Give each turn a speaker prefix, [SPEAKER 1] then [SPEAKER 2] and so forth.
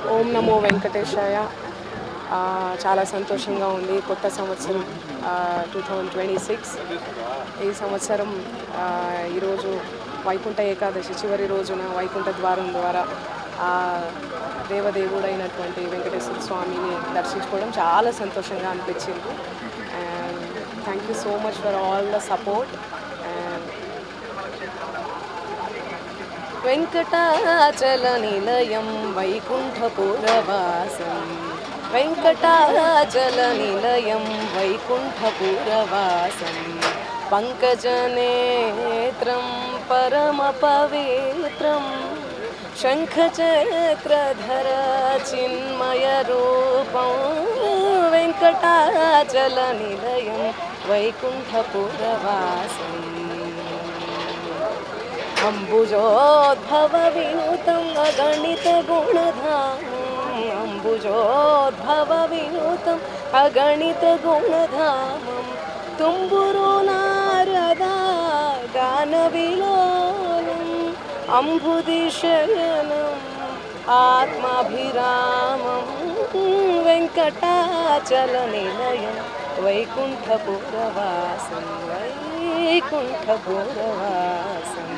[SPEAKER 1] ఓం నమో వెంకటేశాయ. చాలా సంతోషంగా ఉంది. కొత్త సంవత్సరం 2026. ఈ సంవత్సరం ఈరోజు వైకుంఠ ఏకాదశి చివరి రోజున వైకుంఠ ద్వారం ద్వారా దేవదేవుడైనటువంటి వెంకటేశ్వర స్వామిని దర్శించుకోవడం చాలా సంతోషంగా అనిపించింది. And thank you so much for all the support. Venkatachala నిలయం వైకుంఠపురవాసం, వెంకటాచల నిలయం వైకుంఠపురవాసం, పంకజనేత్రం పరమ పవిత్రం, శంఖచక్రధర చిన్మయ రూపం, వెంకటాచల నిలయం వైకుంఠపురవాసం. అంబుజోద్భవ వినూతం అగణిత గుణధామం, అంబుజోద్భవ వినూతం అగణిత గుణధామం, తుంబురు నారద గాన విలోలం, అంబుది శయనం ఆత్మాభిరామం, వెంకటాచల నిలయం వైకుంఠపురవాసం, వైకుంఠపురవాసం.